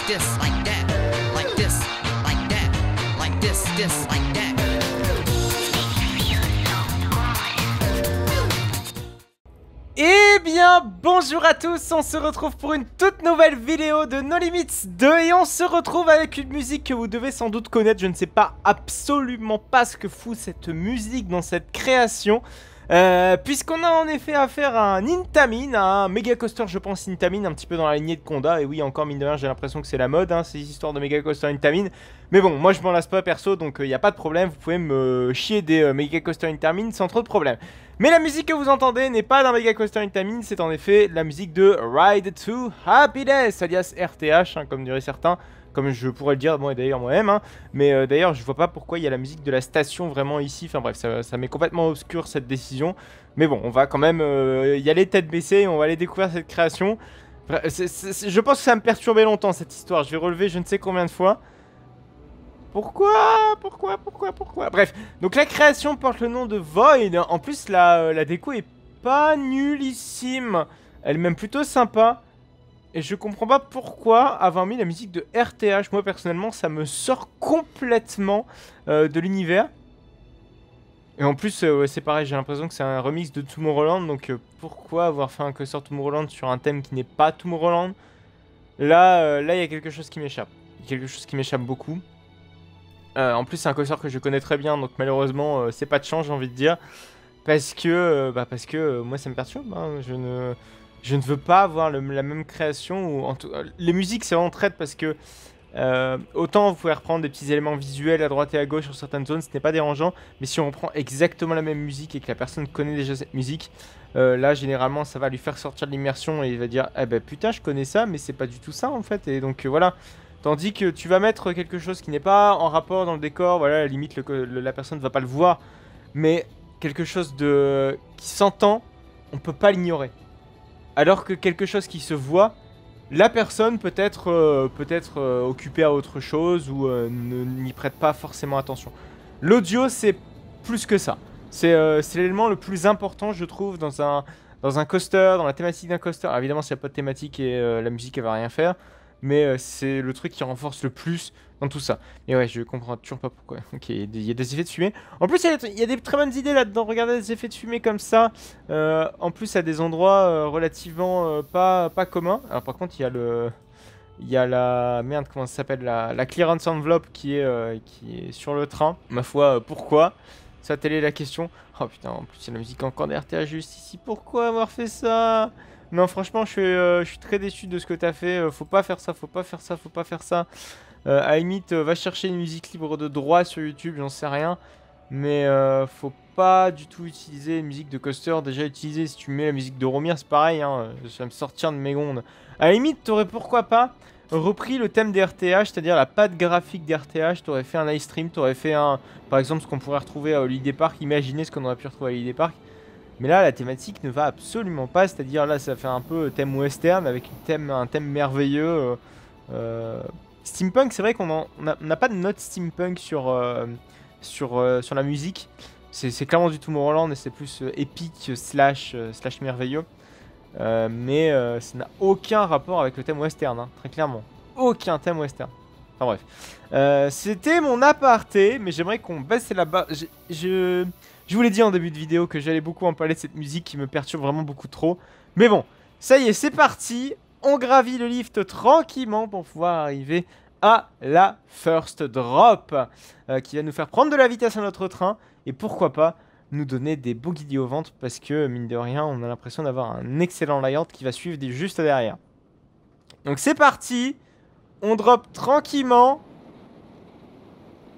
this, like that, like this, like that, like this, like that. Eh bien, bonjour à tous, on se retrouve pour une toute nouvelle vidéo de No Limits 2 et on se retrouve avec une musique que vous devez sans doute connaître. Je ne sais pas absolument pas ce que fout cette musique dans cette création. Puisqu'on a en effet affaire à un Intamin, un méga coaster je pense Intamin, un petit peu dans la lignée de Conda. Et oui, encore mine de rien, j'ai l'impression que c'est la mode, hein, ces histoires de méga coaster Intamin. Mais bon, moi je m'en lasse pas perso, donc il n'y a pas de problème, vous pouvez me chier des méga coaster Intamin sans trop de problème. Mais la musique que vous entendez n'est pas d'un méga coaster Intamin, c'est en effet la musique de Ride to Happiness, alias RTH, hein, comme diraient certains. Comme je pourrais le dire, bon et d'ailleurs moi-même, hein. Mais d'ailleurs je vois pas pourquoi il y a la musique de la station vraiment ici, enfin bref, ça m'est complètement obscur cette décision. Mais bon, on va quand même y aller tête baissée, on va aller découvrir cette création. Je pense que ça va me perturber longtemps cette histoire, je vais relever je ne sais combien de fois. Pourquoi? Bref, donc la création porte le nom de Void, en plus la déco est pas nullissime, elle est même plutôt sympa. Et je comprends pas pourquoi avoir mis la musique de RTH. Moi personnellement ça me sort complètement de l'univers. Et en plus c'est pareil, j'ai l'impression que c'est un remix de Tomorrowland. Donc pourquoi avoir fait un coaster Tomorrowland sur un thème qui n'est pas Tomorrowland? Là il y a quelque chose qui m'échappe. Il y a quelque chose qui m'échappe beaucoup. En plus c'est un coaster que je connais très bien. Donc malheureusement c'est pas de chance j'ai envie de dire. Parce que moi ça me perturbe, hein. Je ne veux pas avoir la même création. Les musiques, c'est vraiment traite parce que autant vous pouvez reprendre des petits éléments visuels à droite et à gauche sur certaines zones, ce n'est pas dérangeant. Mais si on reprend exactement la même musique et que la personne connaît déjà cette musique, là, généralement, ça va lui faire sortir de l'immersion et il va dire eh ben putain, je connais ça, mais c'est pas du tout ça en fait. Et donc voilà. Tandis que tu vas mettre quelque chose qui n'est pas en rapport dans le décor, voilà, à la limite, la personne ne va pas le voir, mais quelque chose qui s'entend, on peut pas l'ignorer. Alors que quelque chose qui se voit, la personne peut être occupée à autre chose ou n'y prête pas forcément attention. L'audio, c'est plus que ça. C'est l'élément le plus important, je trouve, dans un coaster, dans la thématique d'un coaster. Alors, évidemment, s'il n'y a pas de thématique et la musique, elle va rien faire. Mais c'est le truc qui renforce le plus dans tout ça. Et ouais, je comprends toujours pas pourquoi. Ok, il y a des effets de fumée. En plus, il y a des très bonnes idées là-dedans. Regardez des effets de fumée comme ça. En plus, à des endroits relativement pas communs. Alors par contre, il y a la... Merde, comment ça s'appelle, la clearance envelope qui est sur le train. Ma foi, pourquoi? Ça, telle est la question. Oh putain, en plus, il y a la musique encore d'RTA juste ici. Pourquoi avoir fait ça? Non, franchement, je suis très déçu de ce que t'as fait. Faut pas faire ça, faut pas faire ça, faut pas faire ça. À la limite, va chercher une musique libre de droit sur YouTube, j'en sais rien. Mais faut pas du tout utiliser une musique de coaster. Déjà utilisé, si tu mets la musique de Romir, c'est pareil, hein, ça va me sortir de mes gonds. À la limite, t'aurais pourquoi pas repris le thème des RTH, c'est-à-dire la patte graphique des RTH. T'aurais fait un live stream, t'aurais fait par exemple, ce qu'on pourrait retrouver à Holiday Park. Imaginez ce qu'on aurait pu retrouver à Holiday Park. Mais là, la thématique ne va absolument pas. C'est-à-dire, là, ça fait un peu thème western avec un thème merveilleux. Steampunk, c'est vrai qu'on n'a pas de note steampunk sur la musique. C'est clairement du Tomorrowland et c'est plus épique slash merveilleux. Mais ça n'a aucun rapport avec le thème western, hein, très clairement. Aucun thème western. Enfin bref. C'était mon aparté, mais j'aimerais qu'on baisse là-bas. Je vous l'ai dit en début de vidéo que j'allais beaucoup en parler de cette musique qui me perturbe vraiment beaucoup trop. Mais bon, ça y est, c'est parti. On gravit le lift tranquillement pour pouvoir arriver à la first drop. Qui va nous faire prendre de la vitesse à notre train. Et pourquoi pas nous donner des beaux guillis au ventre. Parce que, mine de rien, on a l'impression d'avoir un excellent layout qui va suivre juste derrière. Donc c'est parti. On drop tranquillement.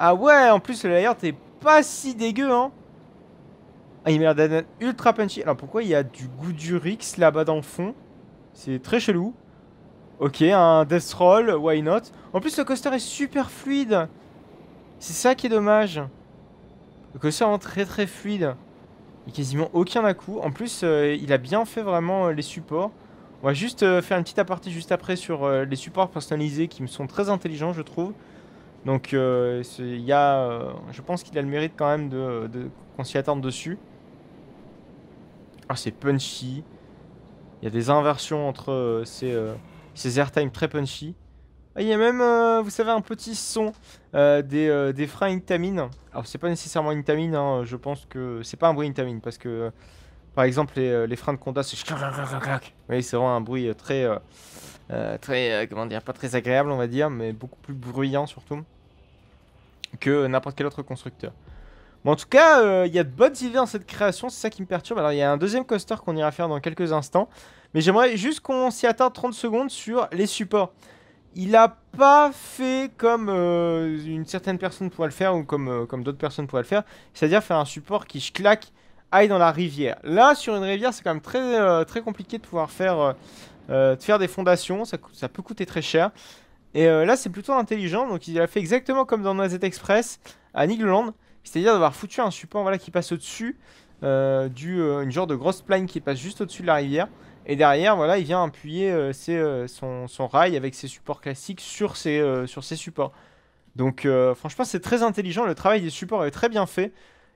Ah ouais, en plus le layout est pas si dégueu, hein. Ah, il m'a l'air d'être ultra punchy. Alors pourquoi il y a du goût du Rix là-bas dans le fond? C'est très chelou. Ok, un Death Roll, why not? En plus le coaster est super fluide. C'est ça qui est dommage. Le coaster est vraiment très fluide. Il n'y a quasiment aucun à-coup. En plus il a bien fait vraiment les supports. On va juste faire une petite aparté juste après sur les supports personnalisés qui me sont très intelligents je trouve. Donc je pense qu'il a le mérite quand même qu'on s'y attende dessus. Ah, c'est punchy. Il y a des inversions entre ces airtime très punchy. Ah, Ah, il y a même, vous savez, un petit son des freins Intamin. Alors, c'est pas nécessairement Intamin, hein, je pense que c'est pas un bruit Intamin parce que, par exemple, les freins de Honda, c'est clac, clac, clac, clac. Oui, c'est vraiment un bruit très, comment dire, pas très agréable, on va dire, mais beaucoup plus bruyant surtout que n'importe quel autre constructeur. Bon, en tout cas, il y a de bonnes idées dans cette création, c'est ça qui me perturbe. Alors, il y a un deuxième coaster qu'on ira faire dans quelques instants, mais j'aimerais juste qu'on s'y attarde 30 secondes sur les supports. Il a pas fait comme une certaine personne pourrait le faire ou comme d'autres personnes pourraient le faire, c'est-à-dire faire un support qui, je claque, aille dans la rivière. Là, sur une rivière, c'est quand même très compliqué de pouvoir faire des fondations, ça peut coûter très cher. Et là, c'est plutôt intelligent, donc il a fait exactement comme dans Noisette Express à Nigloland, c'est-à-dire d'avoir foutu un support voilà, qui passe au-dessus, une genre de grosse plagne qui passe juste au-dessus de la rivière. Et derrière, voilà, il vient appuyer son rail avec ses supports classiques sur ses supports. Donc franchement, c'est très intelligent, le travail des supports est très bien fait.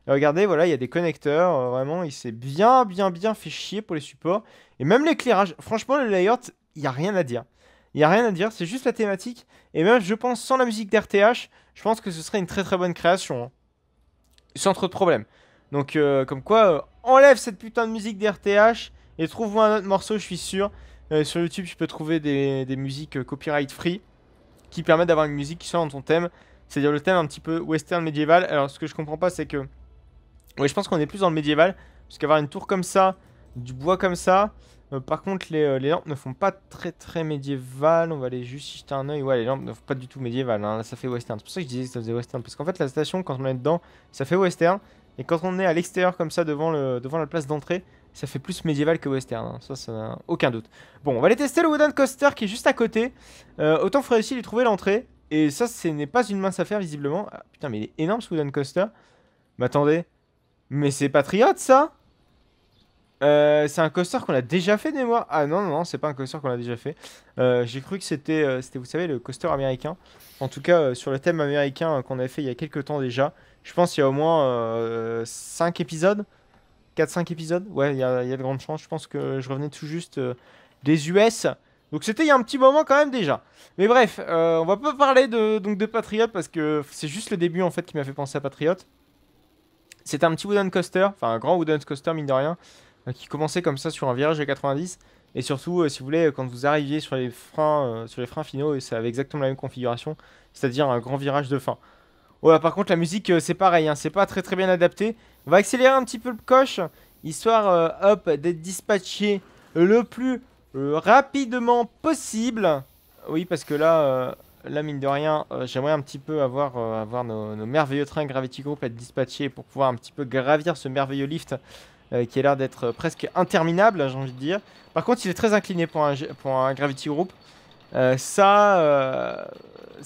Et regardez, voilà, il y a des connecteurs, vraiment, il s'est bien fait chier pour les supports. Et même l'éclairage, franchement, le layout, il n'y a rien à dire. Il n'y a rien à dire, c'est juste la thématique. Et même, je pense, sans la musique d'RTH, je pense que ce serait une très bonne création, hein. Sans trop de problèmes. Donc, comme quoi, enlève cette putain de musique d'RTH et trouve-moi un autre morceau, je suis sûr. Sur YouTube, tu peux trouver des musiques copyright free qui permettent d'avoir une musique qui soit dans ton thème. C'est-à-dire le thème un petit peu western médiéval. Alors, ce que je comprends pas, c'est que... Oui, je pense qu'on est plus dans le médiéval. Parce qu'avoir une tour comme ça, du bois comme ça... par contre, les lampes ne font pas très médiéval. On va aller juste y jeter un oeil. Ouais, les lampes ne font pas du tout médiéval, hein. Là, ça fait western. C'est pour ça que je disais que ça faisait western. Parce qu'en fait, la station, quand on est dedans, ça fait western. Et quand on est à l'extérieur comme ça, devant la place d'entrée, ça fait plus médiéval que western, hein. Ça n'a aucun doute. Bon, on va aller tester le Wooden Coaster qui est juste à côté. Autant faudrait essayer de lui trouver l'entrée. Et ça, ce n'est pas une mince affaire, visiblement. Ah, putain, mais il est énorme ce Wooden Coaster. Mais attendez. Mais c'est Patriote, ça? C'est un coaster qu'on a déjà fait de mémoire. Ah non, c'est pas un coaster qu'on a déjà fait. J'ai cru que c'était, vous savez, le coaster américain. En tout cas, sur le thème américain qu'on avait fait il y a quelques temps déjà. Je pense qu'il y a au moins 5 épisodes. 4-5 épisodes. Ouais, il y a de grandes chances. Je pense que je revenais tout juste des US. Donc c'était il y a un petit moment quand même déjà. Mais bref, on va pas parler de Patriot parce que c'est juste le début en fait qui m'a fait penser à Patriot. C'était un petit wooden coaster, enfin un grand wooden coaster mine de rien, qui commençait comme ça sur un virage de 90. Et surtout, si vous voulez, quand vous arriviez sur les freins finaux, ça avait exactement la même configuration, c'est-à-dire un grand virage de fin. Voilà, par contre la musique c'est pareil, hein, c'est pas très bien adapté. On va accélérer un petit peu le coche, histoire hop, d'être dispatché le plus rapidement possible. Oui, parce que là mine de rien, j'aimerais un petit peu avoir nos merveilleux trains Gravity Group être dispatchés pour pouvoir un petit peu gravir ce merveilleux lift qui a l'air d'être presque interminable, j'ai envie de dire. Par contre, il est très incliné pour un Gravity Group. Ça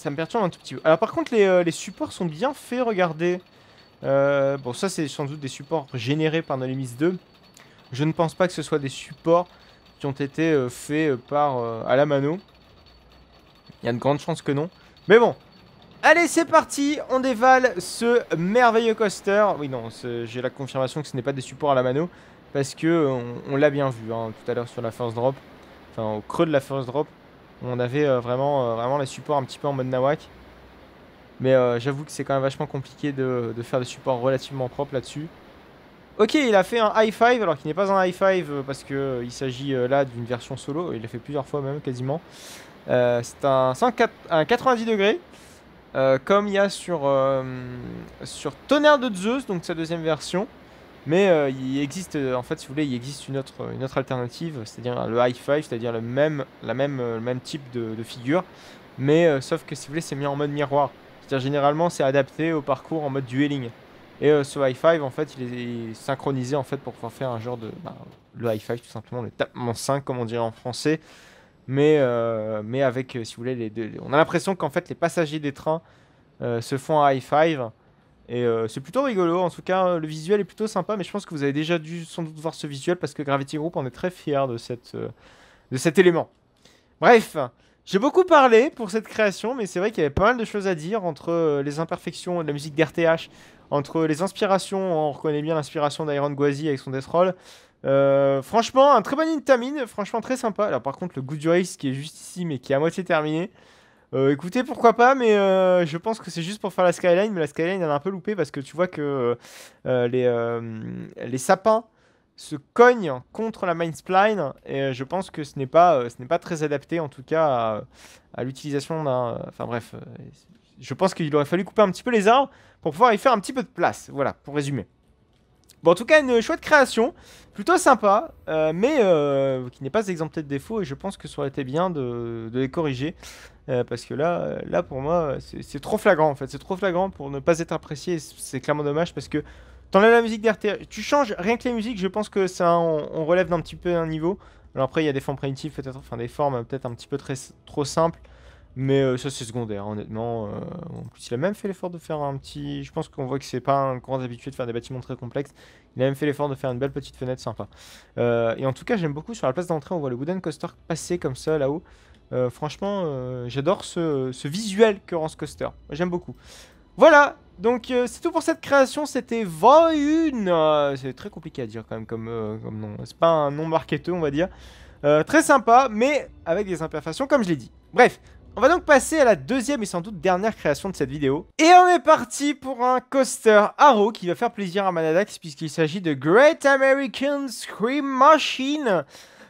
me perturbe un tout petit peu. Alors par contre, les supports sont bien faits, regardez. Bon, ça c'est sans doute des supports générés par Nolimis 2. Je ne pense pas que ce soit des supports qui ont été faits par à la mano. Il y a de grandes chances que non. Mais bon. Allez, c'est parti. On dévale ce merveilleux coaster. Oui, non, j'ai la confirmation que ce n'est pas des supports à la mano. Parce que on l'a bien vu hein, tout à l'heure sur la first drop. Enfin, au creux de la first drop. On avait vraiment les supports un petit peu en mode nawak. Mais j'avoue que c'est quand même vachement compliqué de faire des supports relativement propres là-dessus. Ok, il a fait un high five alors qu'il n'est pas un high five parce qu'il s'agit là d'une version solo. Il l'a fait plusieurs fois même quasiment. C'est un 90 degrés. Comme il y a sur Tonnerre de Zeus, donc sa deuxième version. Mais il existe, en fait, si vous voulez, il existe une autre alternative, c'est-à-dire le high five, c'est-à-dire le même type de figure. Mais sauf que si vous voulez, c'est mis en mode miroir. C'est-à-dire généralement, c'est adapté au parcours en mode dueling. Et ce high five, en fait, il est synchronisé en fait pour pouvoir faire un genre de le high five, tout simplement, le tapement 5 comme on dirait en français. Mais avec, si vous voulez, les deux, on a l'impression qu'en fait les passagers des trains se font un high five. Et c'est plutôt rigolo, en tout cas le visuel est plutôt sympa, mais je pense que vous avez déjà dû sans doute voir ce visuel parce que Gravity Group en est très fier de cet élément. Bref, j'ai beaucoup parlé pour cette création, mais c'est vrai qu'il y avait pas mal de choses à dire entre les imperfections de la musique d'RTH, entre les inspirations, on reconnaît bien l'inspiration d'Iron Gwazi avec son Death Roll. Franchement, un très bon Intamin, franchement très sympa. Alors par contre, le Good Race qui est juste ici, mais qui est à moitié terminé. Écoutez, pourquoi pas, mais je pense que c'est juste pour faire la skyline, mais la skyline elle a un peu loupé parce que tu vois que les sapins se cognent contre la main spline et je pense que ce n'est pas très adapté en tout cas à l'utilisation d'un... Enfin bref, je pense qu'il aurait fallu couper un petit peu les arbres pour pouvoir y faire un petit peu de place, voilà, pour résumer. Bon, en tout cas, une chouette création, plutôt sympa, mais qui n'est pas exemptée de défauts, et je pense que ça aurait été bien de les corriger, parce que là pour moi, c'est trop flagrant, en fait, c'est trop flagrant pour ne pas être apprécié, et c'est clairement dommage, parce que t'enlèves la musique d'RTR, tu changes rien que les musiques, je pense que ça, on relève d'un petit peu un niveau. Alors après, il y a des formes primitives, peut-être, enfin des formes peut-être un petit peu trop simples, mais ça c'est secondaire, honnêtement. En plus, il a même fait l'effort de faire un petit... Je pense qu'on voit que c'est pas un grand habitué de faire des bâtiments très complexes. Il a même fait l'effort de faire une belle petite fenêtre sympa. Et en tout cas, j'aime beaucoup, sur la place d'entrée, on voit le wooden coaster passer comme ça, là-haut. Franchement, j'adore ce visuel que rend ce coaster. J'aime beaucoup. Voilà, donc c'est tout pour cette création, c'était 21. C'est très compliqué à dire quand même comme nom. C'est pas un nom marketeux, on va dire. Très sympa, mais avec des imperfections, comme je l'ai dit. Bref, on va donc passer à la deuxième et sans doute dernière création de cette vidéo. Et on est parti pour un coaster Arrow qui va faire plaisir à Manadax puisqu'il s'agit de Great American Scream Machine.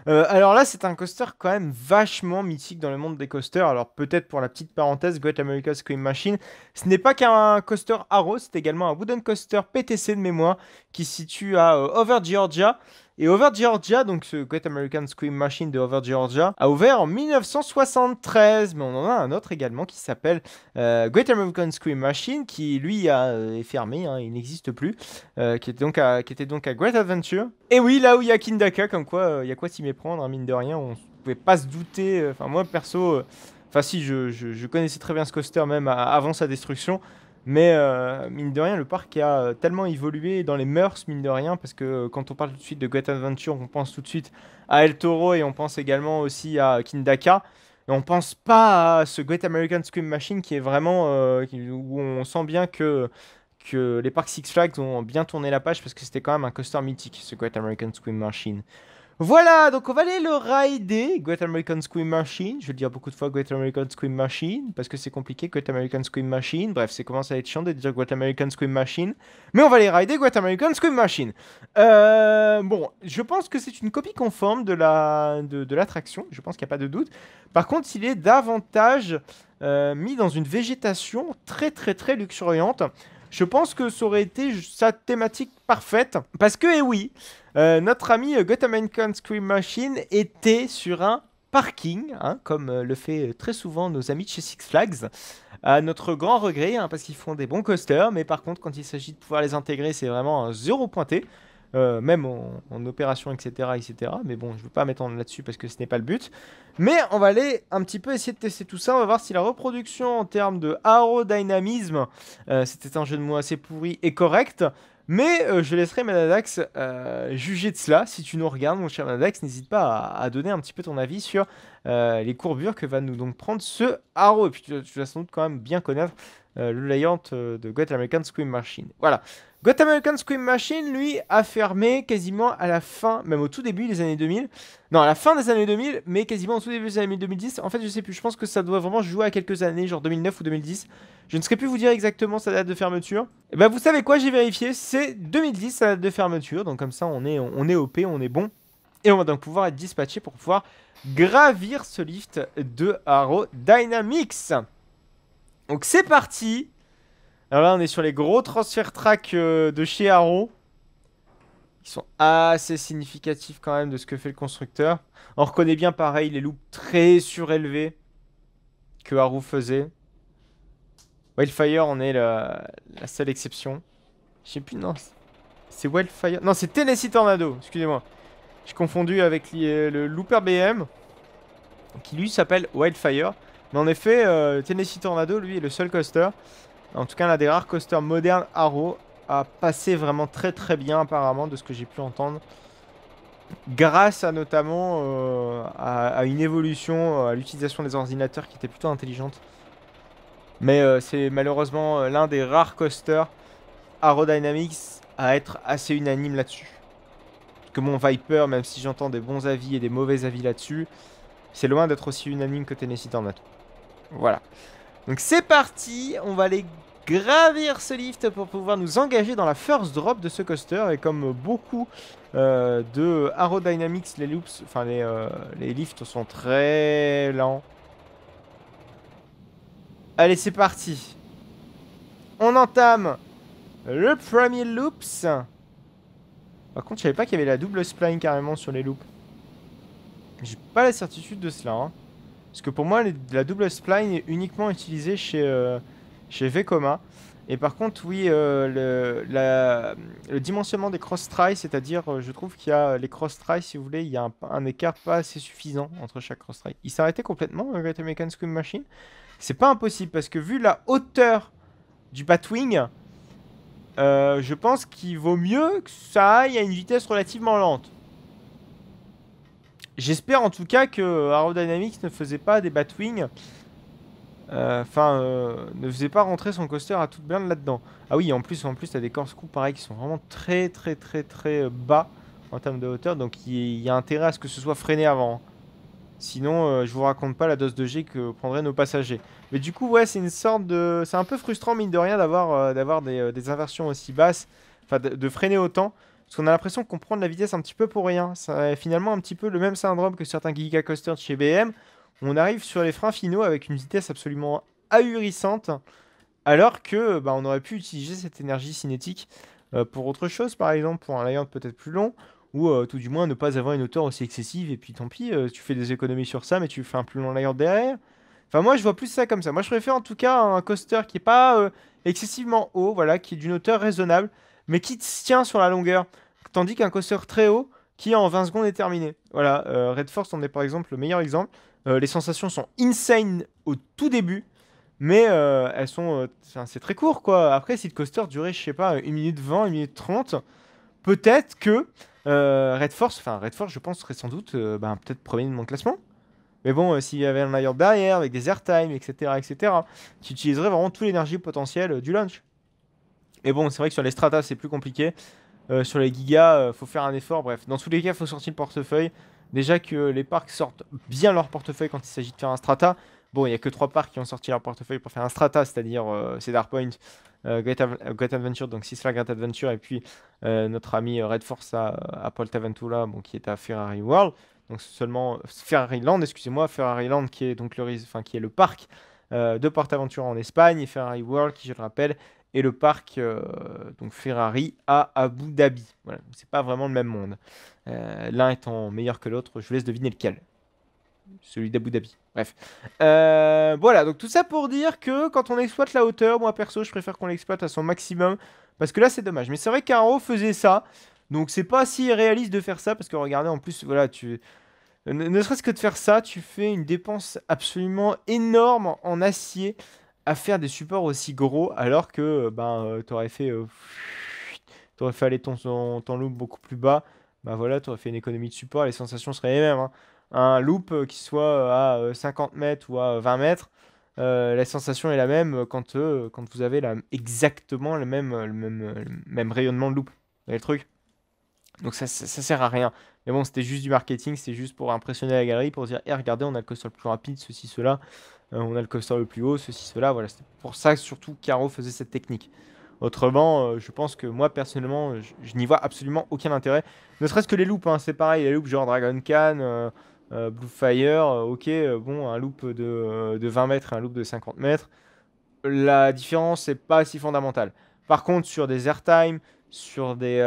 Alors là, c'est un coaster quand même vachement mythique dans le monde des coasters. Alors peut-être pour la petite parenthèse, Great American Scream Machine, ce n'est pas qu'un coaster Arrow, c'est également un wooden coaster PTC de mémoire qui se situe à Over Georgia. Et Over Georgia, donc ce Great American Scream Machine de Over Georgia, a ouvert en 1973. Mais on en a un autre également qui s'appelle Great American Scream Machine, qui lui est fermé, hein, il n'existe plus, qui était donc à Great Adventure. Et oui, là où il y a Kindaka, comme quoi il y a quoi s'y méprendre, hein, mine de rien, on ne pouvait pas se douter. Enfin, moi perso, enfin si, je connaissais très bien ce coaster même avant sa destruction. Mais mine de rien, le parc a tellement évolué dans les mœurs, mine de rien, parce que quand on parle tout de suite de Great Adventure, on pense tout de suite à El Toro et on pense également aussi à Kindaka. Et on pense pas à ce Great American Scream Machine qui est vraiment... où on sent bien que les parcs Six Flags ont bien tourné la page parce que c'était quand même un coaster mythique, ce Great American Scream Machine. Voilà, donc on va aller le rider, Great American Scream Machine. Je vais le dire beaucoup de fois, Great American Scream Machine, parce que c'est compliqué, Great American Scream Machine. Bref, c'est commence à être chiant de dire Great American Scream Machine. Mais on va aller rider Great American Scream Machine. Bon, je pense que c'est une copie conforme de l'attraction, je pense qu'il n'y a pas de doute. Par contre, il est davantage mis dans une végétation très luxuriante. Je pense que ça aurait été sa thématique parfaite. Parce que, eh oui, notre ami Great American Scream Machine était sur un parking, hein, comme le fait très souvent nos amis de chez Six Flags. À notre grand regret, hein, parce qu'ils font des bons coasters. Mais par contre, quand il s'agit de pouvoir les intégrer, c'est vraiment un zéro pointé. Même en opération, etc. Mais bon, je ne veux pas m'étendre là-dessus parce que ce n'est pas le but. Mais on va aller un petit peu essayer de tester tout ça. On va voir si la reproduction en termes de aérodynamisme, c'était un jeu de mots assez pourri, et correct. Mais je laisserai Manadax juger de cela. Si tu nous regardes, mon cher Manadax, n'hésite pas à donner un petit peu ton avis sur les courbures que va nous donc prendre ce Arrow. Et puis tu vas sans doute quand même bien connaître le layout de Great American Scream Machine. Voilà. Great American Scream Machine, lui, a fermé quasiment à la fin, même au tout début des années 2000. Non, à la fin des années 2000, mais quasiment au tout début des années 2010. En fait, je sais plus, je pense que ça doit vraiment jouer à quelques années, genre 2009 ou 2010. Je ne saurais plus vous dire exactement sa date de fermeture. Et bah, vous savez quoi, j'ai vérifié, c'est 2010 sa date de fermeture. Donc comme ça, on est OP, on est bon. Et on va donc pouvoir être dispatché pour pouvoir gravir ce lift de Arrow Dynamics. Donc c'est parti. Alors là, on est sur les gros transfert track de chez Arrow. Ils sont assez significatifs quand même de ce que fait le constructeur. On reconnaît bien pareil les loops très surélevés que Arrow faisait. Wildfire en est la seule exception. Je sais plus, non. C'est Wildfire. Non, c'est Tennessee Tornado, excusez-moi. J'ai confondu avec le Looper BM. Qui lui s'appelle Wildfire. Mais en effet, Tennessee Tornado, lui, est le seul coaster. En tout cas, l'un des rares coasters modernes Arrow a passé vraiment très bien apparemment de ce que j'ai pu entendre. Grâce à notamment à une évolution, à l'utilisation des ordinateurs qui était plutôt intelligente. Mais c'est malheureusement l'un des rares coasters Arrow Dynamics à être assez unanime là-dessus. Parce que mon Viper, même si j'entends des bons avis et des mauvais avis là-dessus, c'est loin d'être aussi unanime que Tennessee Tornado. Voilà. Donc c'est parti, on va aller gravir ce lift pour pouvoir nous engager dans la first drop de ce coaster. Et comme beaucoup de aerodynamics, les loops, enfin les lifts sont très lents. Allez, c'est parti. On entame le premier loops. Par contre, je savais pas qu'il y avait la double spline carrément sur les loops. J'ai pas la certitude de cela. Hein. Parce que pour moi, la double spline est uniquement utilisée chez Vekoma. Et par contre, oui, le dimensionnement des cross-try, c'est-à-dire, je trouve qu'il y a les cross-try, si vous voulez, il y a un écart pas assez suffisant entre chaque cross-try. Il s'est arrêté complètement, Great American Scream Machine. C'est pas impossible, parce que vu la hauteur du Batwing, je pense qu'il vaut mieux que ça aille à une vitesse relativement lente. J'espère en tout cas que Aerodynamics ne faisait pas des Batwing. Ne faisait pas rentrer son coaster à toute blinde là-dedans. Ah oui, en plus t'as des corkscrews pareil qui sont vraiment très bas en termes de hauteur. Donc il y a intérêt à ce que ce soit freiné avant. Sinon, je vous raconte pas la dose de G que prendraient nos passagers. Mais du coup, ouais, c'est une sorte de... C'est un peu frustrant, mine de rien, d'avoir des inversions aussi basses. Enfin, de freiner autant. Parce qu'on a l'impression qu'on prend de la vitesse un petit peu pour rien. C'est finalement un petit peu le même syndrome que certains Giga Coasters de chez BM. On arrive sur les freins finaux avec une vitesse absolument ahurissante. Alors que on aurait pu utiliser cette énergie cinétique pour autre chose, par exemple, pour un layout peut-être plus long. Ou tout du moins ne pas avoir une hauteur aussi excessive. Et puis tant pis, tu fais des économies sur ça, mais tu fais un plus long layout derrière. Enfin, moi, je vois plus ça comme ça. Moi, je préfère en tout cas un coaster qui est pas excessivement haut, voilà, qui est d'une hauteur raisonnable, mais qui se tient sur la longueur. Tandis qu'un coaster très haut, qui en 20 secondes est terminé. Voilà, Red Force en est par exemple le meilleur exemple. Les sensations sont insane au tout début, mais elles sont... c'est très court, quoi. Après, si le coaster durait, je sais pas, 1 minute 20, 1 minute 30, peut-être que Red Force, je pense, serait sans doute peut-être premier de mon classement. Mais bon, s'il y avait un layer derrière, avec des airtime, etc., tu utiliserais vraiment toute l'énergie potentielle du launch. Et bon, c'est vrai que sur les stratas, c'est plus compliqué. Sur les gigas, faut faire un effort. Bref, dans tous les cas, il faut sortir le portefeuille. Déjà que les parcs sortent bien leur portefeuille quand il s'agit de faire un strata. Bon, il n'y a que 3 parcs qui ont sorti leur portefeuille pour faire un strata, c'est-à-dire Cedar Point, Great Adventure, donc Six Flags Great Adventure, et puis notre ami Red Force à Portaventura, bon, qui est à Ferrari World. Donc seulement Ferrari Land, excusez-moi, Ferrari Land qui est donc qui est le parc de Portaventura en Espagne, et Ferrari World qui, je le rappelle, est le parc donc Ferrari à Abu Dhabi. Voilà, c'est pas vraiment le même monde. L'un étant meilleur que l'autre, je vous laisse deviner lequel. Celui d'Abu Dhabi. Bref. Voilà, donc tout ça pour dire que quand on exploite la hauteur, moi perso, je préfère qu'on l'exploite à son maximum. Parce que là, c'est dommage. Mais c'est vrai qu'Aro faisait ça. Donc c'est pas si réaliste de faire ça. Parce que regardez, en plus, voilà, ne serait-ce que de faire ça, tu fais une dépense absolument énorme en acier à faire des supports aussi gros. Alors que t'aurais fait aller ton loop beaucoup plus bas. Bah voilà, t'aurais fait une économie de support. Les sensations seraient les mêmes. Hein. Un loop qui soit à 50 mètres ou à 20 mètres, la sensation est la même quand vous avez exactement le même rayonnement de loop. Vous voyez le truc? Donc ça sert à rien. Mais bon, c'était juste du marketing, c'était juste pour impressionner la galerie, pour dire, regardez, on a le coaster le plus rapide, ceci, cela. On a le coaster le plus haut, ceci, cela. Voilà, c'était pour ça que surtout Caro faisait cette technique. Autrement, je pense que moi, personnellement, je n'y vois absolument aucun intérêt. Ne serait-ce que les loops, hein, c'est pareil, les loops genre Dragon Khan, Blue Fire, ok, bon, un loop de 20 mètres et un loop de 50 mètres. La différence n'est pas si fondamentale. Par contre, sur des airtime, sur des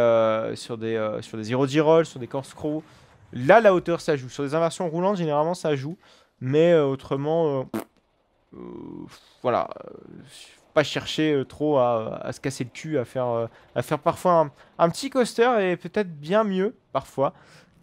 zero G-roll, sur des corkscrew, là, la hauteur, ça joue. Sur des inversions roulantes, généralement, ça joue. Mais autrement, voilà. Pas chercher trop à se casser le cul, à faire parfois un petit coaster et peut-être bien mieux, parfois,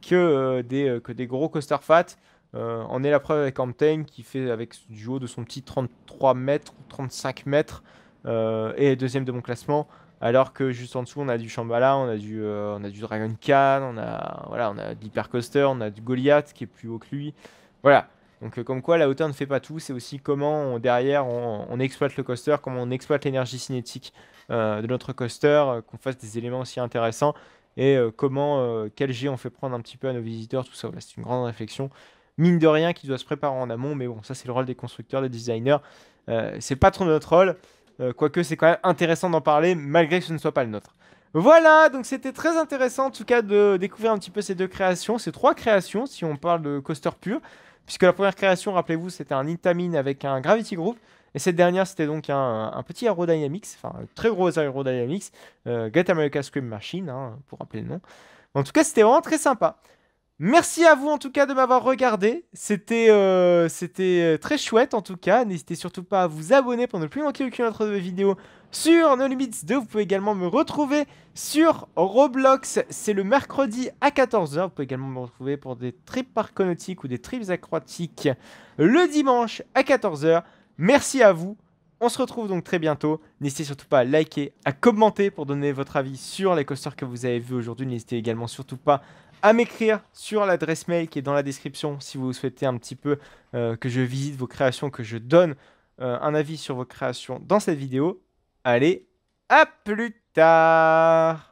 que des gros coasters fat. On est la preuve avec Amtane qui fait avec du haut de son petit 33 mètres ou 35 mètres et deuxième de mon classement. Alors que juste en dessous, on a du Shambhala, on a du Dragon Khan, on a de l'Hypercoaster, on a du Goliath qui est plus haut que lui. Voilà. Donc comme quoi la hauteur ne fait pas tout, c'est aussi comment derrière on exploite le coaster, comment on exploite l'énergie cinétique de notre coaster, qu'on fasse des éléments aussi intéressants et quel jet on fait prendre un petit peu à nos visiteurs, tout ça. Voilà, c'est une grande réflexion. mine de rien, qui doit se préparer en amont. Mais bon, ça, c'est le rôle des constructeurs, des designers. C'est pas trop notre rôle. Quoique, c'est quand même intéressant d'en parler, malgré que ce ne soit pas le nôtre. Voilà, donc c'était très intéressant en tout cas de découvrir un petit peu ces deux créations, ces trois créations si on parle de coaster pur, puisque la première création, rappelez-vous, c'était un Intamin avec un Gravity Group, et cette dernière c'était donc un petit Aerodynamics, enfin un très gros Aerodynamics, Get America Scream Machine, hein, pour rappeler le nom. En tout cas, c'était vraiment très sympa. Merci à vous en tout cas de m'avoir regardé. C'était très chouette en tout cas. N'hésitez surtout pas à vous abonner pour ne plus manquer aucune autre de mes vidéos sur No Limits 2. Vous pouvez également me retrouver sur Roblox. C'est le mercredi à 14 h. Vous pouvez également me retrouver pour des trips parconautiques ou des trips aquatiques le dimanche à 14 h. Merci à vous. On se retrouve donc très bientôt. N'hésitez surtout pas à liker, à commenter pour donner votre avis sur les coasters que vous avez vus aujourd'hui. N'hésitez également surtout pas à m'écrire sur l'adresse mail qui est dans la description si vous souhaitez un petit peu que je visite vos créations, que je donne un avis sur vos créations dans cette vidéo. Allez, à plus tard!